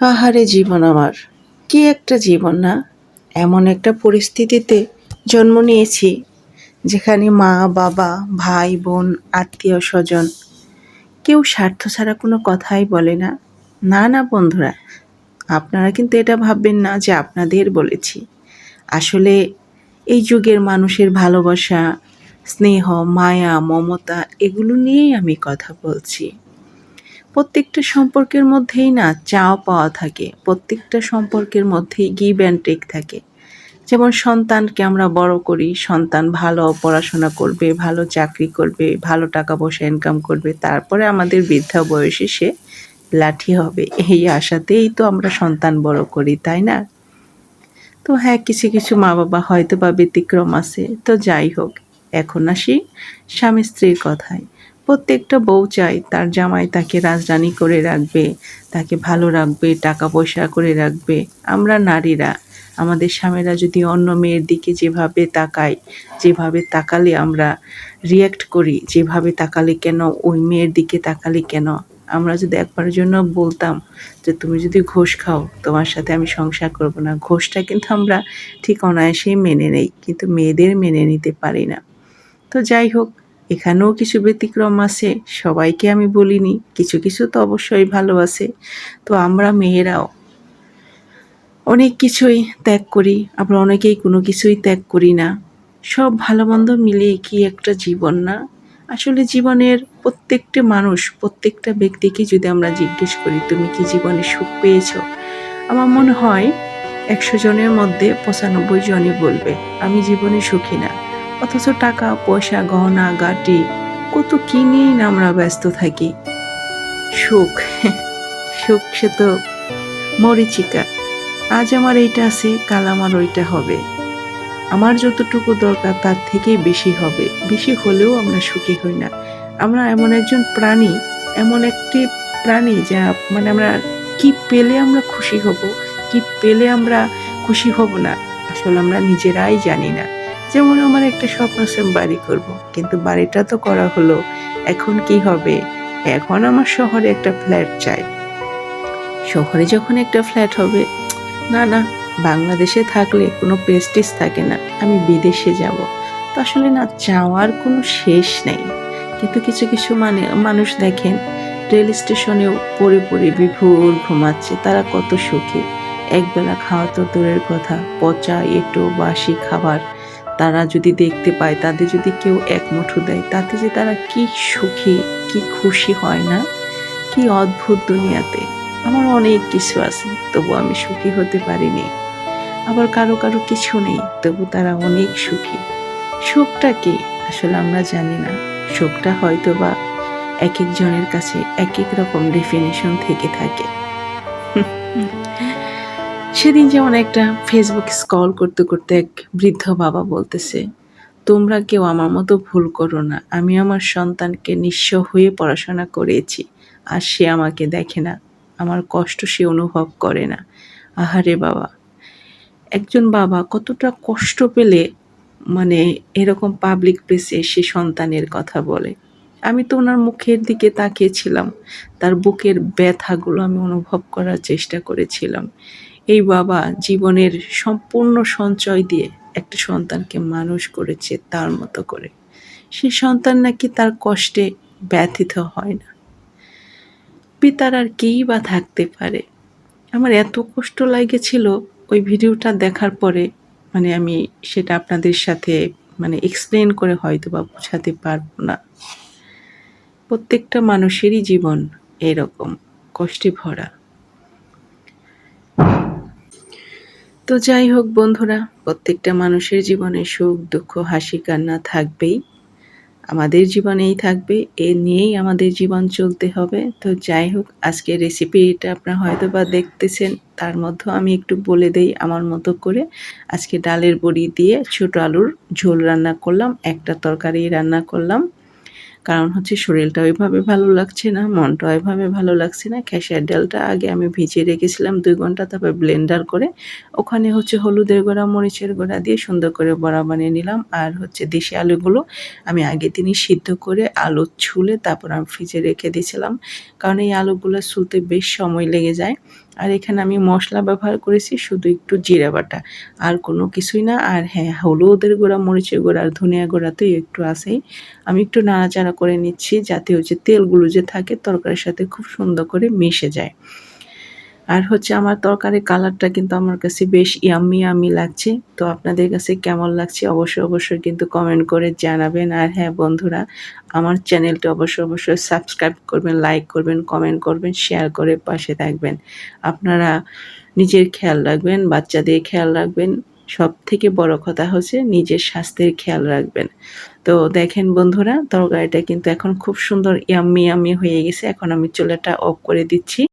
আহারে জীবন আমার! কি একটা জীবন না? এমন একটা পরিস্থিতিতে জন্ম নিয়েছি যেখানে মা, বাবা, ভাই, বোন, আত্মীয়স্বজন কেউ স্বার্থ ছাড়া কোনো কথাই বলে না। না, না বন্ধুরা, আপনারা কিন্তু এটা ভাববেন না যে আপনাদের বলেছি। আসলে এই যুগের মানুষের ভালোবাসা, স্নেহ, মায়া, মমতা এগুলো নিয়েই আমি কথা বলছি। প্রত্যেকটা সম্পর্কের মধ্যেই না চাওয়া পাওয়া থাকে, প্রত্যেকটা সম্পর্কের মধ্যেই গিভ অ্যান্ড টেক থাকে। যেমন সন্তানকে আমরা বড় করি, সন্তান ভালো পড়াশোনা করবে, ভালো চাকরি করবে, ভালো টাকা পয়সা ইনকাম করবে, তারপরে আমাদের বৃদ্ধা বয়সে সে লাঠি হবে, এই আশাতেই তো আমরা সন্তান বড় করি, তাই না? তো হ্যাঁ, কিছু কিছু মা বাবা হয়তো বা ব্যতিক্রম আছে। তো যাই হোক, এখন আসি স্বামী স্ত্রীর কথায়। প্রত্যেকটা বউ চায় তার জামাই তাকে রাজরানী করে রাখবে, তাকে ভালো রাখবে, টাকা পয়সা করে রাখবে। আমরা নারীরা আমাদের স্বামীরা যদি অন্য মেয়ের দিকে যেভাবে তাকায়, যেভাবে তাকালে আমরা রিয়্যাক্ট করি, যেভাবে তাকালে কেন, ওই মেয়ের দিকে তাকালে কেন, আমরা যদি একবারের জন্য বলতাম যে তুমি যদি ঘুষ খাও তোমার সাথে আমি সংসার করব না, ঘুষটা কিন্তু আমরা ঠিক অনায়াসেই মেনে নেই, কিন্তু মেয়েদের মেনে নিতে পারি না। তো যাই হোক, এখানেও কিছু ব্যতিক্রম আছে, সবাইকে আমি বলিনি, কিছু কিছু তো অবশ্যই ভালো আছে। তো আমরা মেয়েরাও অনেক কিছুই ত্যাগ করি, আবার অনেকেই কোনো কিছুই ত্যাগ করি না। সব ভালো মন্দ মিলিয়ে কি একটা জীবন না? আসলে জীবনের প্রত্যেকটা মানুষ, প্রত্যেকটা ব্যক্তিকে যদি আমরা জিজ্ঞেস করি তুমি কি জীবনে সুখ পেয়েছো, আমার মনে হয় ১০০ জনের মধ্যে ৯৫ জনই বলবে আমি জীবনে সুখী না। অথচ টাকা পয়সা, গহনা গাটি কত কি নিয়েই না আমরা ব্যস্ত থাকি। সুখ সুখ সে তো মরীচিকা। আজ আমার এইটা আছে, কাল আমার ওইটা হবে। আমার যতটুকু দরকার তার থেকেই বেশি হবে, বেশি হলেও আমরা সুখী হই না। আমরা এমন একজন প্রাণী, এমন একটি প্রাণী যা মানে আমরা কি পেলে আমরা খুশি হব, কি পেলে আমরা খুশি হব না, আসলে আমরা নিজেরাই জানি না। যেমন আমার একটা স্বপ্ন আছে বাড়ি করব, কিন্তু বাড়িটা তো করা হলো, এখন কি হবে? এখন আমার শহরে একটা ফ্ল্যাট চাই। শহরে যখন একটা ফ্ল্যাট হবে, না, না, বাংলাদেশে থাকলে কোনো প্রেস্টিজ থাকে না, আমি বিদেশে যাব। তো আসলে না, চাওয়ার কোনো শেষ নেই। কিন্তু কিছু কিছু মানুষ দেখেন রেল স্টেশনেও পড়ে পড়ে বিভোর ঘুমাচ্ছে, তারা কত সুখী। একবেলা খাওয়া তো দূরের কথা, পচা এঁটো বাসি খাবার তারা যদি দেখতে পায়, তাদের যদি কেউ এক মুঠো দেয়, তাতে যে তারা কি সুখী, কি খুশি হয় না? কি অদ্ভুত দুনিয়াতে! আমার অনেক কিছু আছে, তবু আমি সুখী হতে পারিনি। আবার কারো কারো কিছু নেই, তবু তারা অনেক সুখী। সুখটা কি? আসলে আমরা জানি না। সুখটা হয়তোবা একেক জনের কাছে একেক রকম ডেফিনিশন থেকে থাকে। সেদিন যেমন একটা ফেসবুক স্ক্রল করতে করতে এক বৃদ্ধ বাবা বলতেছে, তোমরা কেউ আমার মতো ভুল করো না, আমি আমার সন্তানকে নিঃস্ব হয়ে পড়াশোনা করিয়েছি, আর সে আমাকে দেখে না, আমার কষ্ট সে অনুভব করে না। আহারে বাবা! একজন বাবা কতটা কষ্ট পেলে মানে এরকম পাবলিক প্লেসে সে সন্তানের কথা বলে। আমি তো ওনার মুখের দিকে তাকিয়েছিলাম, তার বুকের ব্যথাগুলো আমি অনুভব করার চেষ্টা করেছিলাম। এই বাবা জীবনের সম্পূর্ণ সঞ্চয় দিয়ে একটা সন্তানকে মানুষ করেছে তার মতো করে। সে সন্তান নাকি তার কষ্টে ব্যথিত হয় না। পিতার আর কেই বা থাকতে পারে? আমার এত কষ্ট লাগেছিল ওই ভিডিওটা দেখার পরে, মানে আমি সেটা আপনাদের সাথে মানে এক্সপ্লেন করে হয়তো বা বোঝাতে পারবো না। প্রত্যেকটা মানুষেরই জীবন এরকম কষ্টে ভরা। তো যাই হোক বন্ধুরা, প্রত্যেকটা মানুষের জীবনে সুখ দুঃখ হাসি কান্না থাকবেই, আমাদের জীবনেই থাকবে, এ নিয়েই আমাদের জীবন চলতে হবে। তো যাই হোক, আজকের রেসিপিটা আপনারা হয়তো বা দেখতেছেন, তার মধ্যেও আমি একটু বলে দেই আমার মতো করে। আজকে ডালের বড়ি দিয়ে ছোট আলুর ঝোল রান্না করলাম, একটা তরকারি রান্না করলাম। কারণ হচ্ছে শরীরটা ওইভাবে ভালো লাগছে না, মনটা ওইভাবে ভালো লাগছে না। খেসার ডালটা আগে আমি ভিজিয়ে রেখেছিলাম ২ ঘন্টা, তারপর ব্লেন্ডার করে ওখানে হচ্ছে হলুদের গুঁড়া, মরিচের গুঁড়া দিয়ে সুন্দর করে বড়া বানিয়ে নিলাম। আর হচ্ছে দেশি আলুগুলো আমি আগের দিনই সিদ্ধ করে আলু ছুলে তারপর আমি ফ্রিজে রেখে দিয়েছিলাম। কারণ এই আলুগুলো ছুলতে বেশ সময় লেগে যায়। আর এখানে আমি মশলা ব্যবহার করেছি শুধু একটু জিরা বাটা, আর কোনো কিছুই না। আর হ্যাঁ, হলুদের গুঁড়া, মরিচের গুঁড়া আর ধনিয়া গুঁড়া তো একটু আছেই। আমি একটু নাড়াচাড়া করে নিচ্ছি যাতে ওই যে তেলগুলো যে থাকে তরকারির সাথে খুব সুন্দর করে মিশে যায়। আর হচ্ছে আমার তরকারির কালারটা কিন্তু আমার কাছে বেশ ইয়াম্মি ইয়াম্মি লাগছে। তো আপনাদের কাছে কেমন লাগছে অবশ্যই কিন্তু কমেন্ট করে জানাবেন। আর হ্যাঁ বন্ধুরা, আমার চ্যানেলটা অবশ্যই সাবস্ক্রাইব করবেন, লাইক করবেন, কমেন্ট করবেন, শেয়ার করে পাশে থাকবেন। আপনারা নিজের খেয়াল রাখবেন, বাচ্চাদের খেয়াল রাখবেন। সবথেকে বড় কথা হচ্ছে নিজের স্বাস্থ্যের খেয়াল রাখবেন। তো দেখেন বন্ধুরা, তরকারিটা কিন্তু এখন খুব সুন্দর ইয়াম্মি ইয়াম্মি হয়ে গেছে। এখন আমি চুলাটা অফ করে দিচ্ছি।